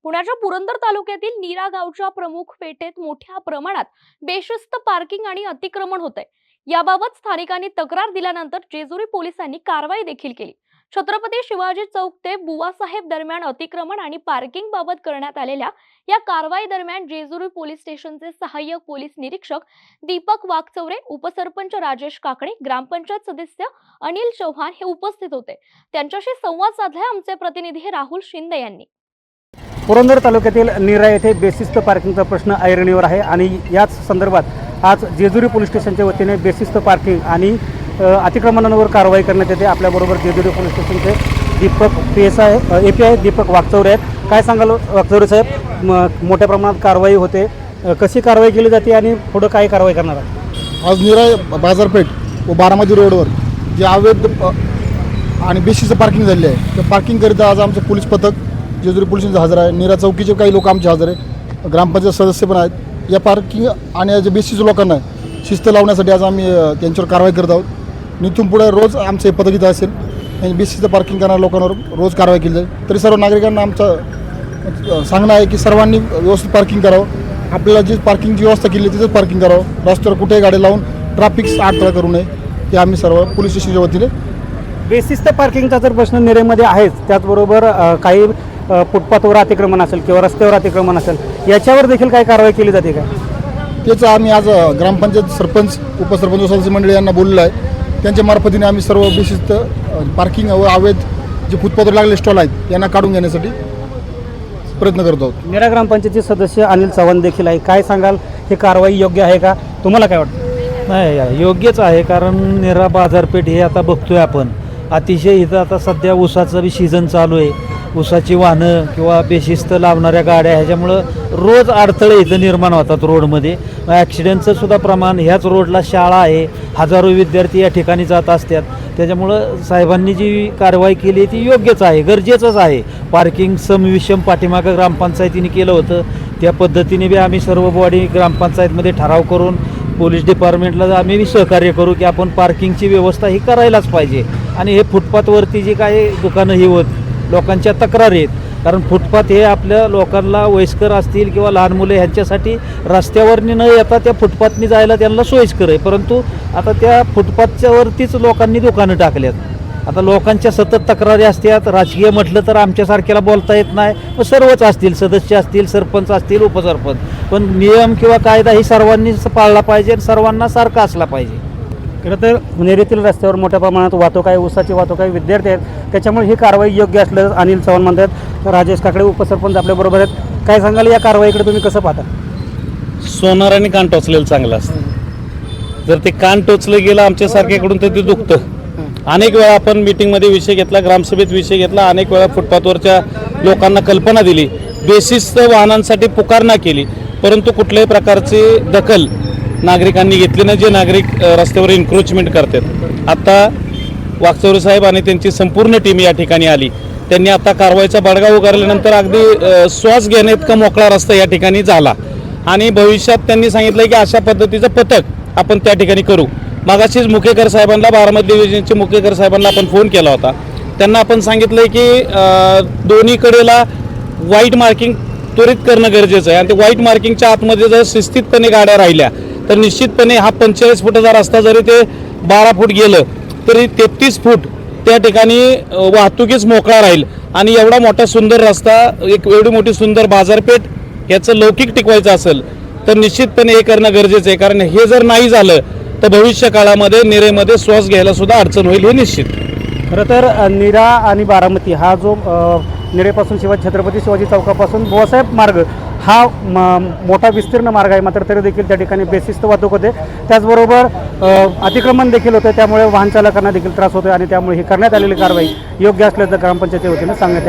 पुण्याच्या पुरंदर तालुक्यातील नीरा गावच्या प्रमुख पेठेत मोठ्या प्रमाणात बेशिस्त पार्किंग आणि अतिक्रमण होतंय। याबाबत स्थानिकांनी तक्रार दिल्यानंतर जेजुरी पोलिसांनी कारवाई देखील केली। छत्रपती शिवाजी चौक ते बुवासाहेब दरम्यान अतिक्रमण आणि पार्किंग बाबत करण्यात आलेल्या या कारवाई दरम्यान जेजुरी पोलीस स्टेशनचे सहाय्यक पोलीस निरीक्षक दीपक वाघचौरे, उपसरपंच राजेश काकडे, ग्रामपंचायत सदस्य अनिल चौहान हे उपस्थित होते। त्यांच्याशी संवाद साधला आमचे प्रतिनिधी राहुल शिंदे यांनी। पुरंदर तालुक्यातील नीरा येथे बेशिस्त पार्किंगचा प्रश्न ऐरणीवर आहे आणि याच संदर्भात आज जेजुरी पोलीस स्टेशनच्या वतीने बेशिस्त पार्किंग आणि अतिक्रमणांवर कारवाई करण्यात येते। आपल्याबरोबर जेजुरी पोलीस स्टेशनचे दीपक PSI API दीपक वाघचौरे आहेत। काय सांगाल वाघचौरे साहेब, मोठ्या प्रमाणात कारवाई होते, कशी कारवाई केली जाते आणि पुढे काय कारवाई करणार आहे? आज नीरा बाजारपेठ व बारामती रोडवर जे अवैध आणि बेशिस्त पार्किंग झाले आहे त्या पार्किंगकरिता आज आमचं पोलीस पथक जेजुरी पोलिसांचं हजर आहे। नीरा चौकीचे काही लोक आमचे हजर आहे, ग्रामपंचायत सदस्य पण आहेत। या पार्किंग आणि जे बेशिस्त लोकांना शिस्त लावण्यासाठी आज आम्ही त्यांच्यावर कारवाई करत आहोत। इथून पुढे रोज आमचं हे पथक इथं असेल आणि बेशिस्त पार्किंग करणाऱ्या लोकांवर रोज कारवाई केली जाईल। तरी सर्व नागरिकांना आमचं सांगणं आहे की सर्वांनी व्यवस्थित पार्किंग करावं। आपल्याला जी पार्किंगची व्यवस्था केली आहे तिथंच पार्किंग करावं। रस्त्यावर कुठेही गाडी लावून ट्रॅफिक अडथळा करू नये, हे आम्ही सर्व पोलीस स्टेशनच्या वतीने। बेशिस्त पार्किंगचा जर प्रश्न नीरेमध्ये आहेच, त्याचबरोबर काही फुटपाथवर अतिक्रमण असेल किंवा रस्त्यावर अतिक्रमण असेल, याच्यावर देखील काही कारवाई केली जाते का? त्याचं आम्ही आज ग्रामपंचायत सरपंच, उपसरपंच, सदस्य मंडळी यांना बोललेलं आहे। त्यांच्या मार्फतीने आम्ही सर्व बेशिस्त पार्किंग व अवैध जे फुटपाथवर लागलेले स्टॉल आहेत यांना काढून घेण्यासाठी प्रयत्न करत आहोत। नीरा ग्रामपंचायतचे सदस्य अनिल चव्हाण देखील आहे। काय सांगाल, ही कारवाई योग्य आहे का? तुम्हाला काय वाटतं? नाही, योग्यच आहे, कारण नीरा बाजारपेठ हे आता बघतोय आपण अतिशय इथं आता सध्या ऊसाचं बी सीझन चालू आहे। ऊसाची वाहनं किंवा बेशिस्त लावणाऱ्या गाड्या ह्याच्यामुळं रोज अडथळे इथं निर्माण होतात रोडमध्ये। ॲक्सिडेंटचं सुद्धा प्रमाण, ह्याच रोडला शाळा आहे, हजारो विद्यार्थी या ठिकाणी जात असतात। त्याच्यामुळं साहेबांनी जी कारवाई केली ती योग्यच आहे, गरजेचंच आहे। पार्किंग समविषम पाठीमागं ग्रामपंचायतीने केलं होतं, त्या पद्धतीने बी आम्ही सर्व बॉडी ग्रामपंचायतमध्ये ठराव करून पोलीस डिपार्टमेंटला आम्ही बी सहकार्य करू की आपण पार्किंगची व्यवस्था ही करायलाच पाहिजे। आणि हे फुटपाथवरती जी काही दुकानं ही होत लोकांच्या तक्रारी आहेत, कारण फुटपाथ हे आपल्या लोकांना वयस्कर असतील किंवा लहान मुले ह्यांच्यासाठी रस्त्यावरनी न येता त्या फुटपाथनी जायला त्यांना सोयीस्कर आहे, परंतु आता त्या फुटपाथच्यावरतीच लोकांनी दुकानं टाकल्यात। आता लोकांच्या सतत तक्रारी असतात, राजकीय म्हटलं तर आमच्यासारख्याला बोलता येत नाही, मग सर्वच असतील, सदस्य असतील, सरपंच असतील, उपसरपंच, पण नियम किंवा कायदा ही सर्वांनी पाळला पाहिजे, सर्वांना सारखा असला पाहिजे। खरं तर नीरेतील रस्त्यावर मोठ्या प्रमाणात वाहतूक आहे, ऊसाची वाहतूक आहे, विद्यार्थी आहेत, त्याच्यामुळे ही कारवाई योग्य असल्याचं अनिल चव्हाण म्हणतात। राजेश काकडे, उपसरपंच आपल्याबरोबर आहेत। काय सांगाल, या कारवाईकडे तुम्ही कसं पाहता? सोनाराने कान टोचलेलं चांगलं असतं। जर ते कान टोचलं गेलं आमच्यासारख्याकडून तर ते दुखतं। अनेक वेळा आपण मीटिंगमध्ये विषय घेतला, ग्रामसभेत विषय घेतला, अनेक वेळा फुटपाथवरच्या लोकांना कल्पना दिली, बेशिस्त वाहनांसाठी पुकारना केली, परंतु कुठल्याही प्रकारची दखल नागरिकांनी घेतली नाही, जे नागरिक रस्त्यावर एन्क्रोचमेंट करतात। आता वाघचौरे साहेब आणि त्यांची संपूर्ण टीम या ठिकाणी आली, त्यांनी आता कारवाईचा बडगा उगारल्यानंतर अगदी श्वास घेण्या इतका मोकळा रस्ता या ठिकाणी झाला आणि भविष्यात त्यांनी सांगितलं की अशा पद्धतीचं पथक आपण त्या ठिकाणी करू। मागाशीच मुकेकर साहेबांना, बारामती डिव्हिजनचे मुकेकर साहेबांना आपण फोन केला होता, त्यांना आपण सांगितलं की दोन्ही कडेला व्हाईट मार्किंग त्वरित करणं गरजेचं आहे आणि ते व्हाईट मार्किंगच्या आतमध्ये जर शिस्तीतपणे गाड्या राहिल्या तर निश्चितपणे हा 45 फुटाचा रस्ता जरी ते 12 फूट गेलं तरी 33 फूट त्या ठिकाणी वाहतुकीच मोकळा राहील आणि एवढा मोठा सुंदर रस्ता, एक एवढी मोठी सुंदर बाजारपेठ याचं लौकिक टिकवायचं असेल तर निश्चितपणे हे करणं गरजेचं आहे, कारण हे जर नाही झालं तर भविष्य काळामध्ये नीरेमध्ये श्वास घ्यायला सुद्धा अडचण होईल, हे निश्चित। खरं तर नीरा आणि बारामती हा जो नीरेपासून छत्रपती शिवाजी चौकापासून बुवासाहेब मार्ग हा मोठा विस्तीर्ण मार्ग आहे, मात्र तरी देखील त्या ठिकाणी बेशिस्त वाहतूक होते, त्याचबरोबर अतिक्रमण देखील होते, त्यामुळे वाहन चालकांना देखील त्रास होतो आणि त्यामुळे ही करण्यात आलेली कारवाई योग्य असल्याचं ग्रामपंचायतीच्या वतीने सांगण्यात आहे।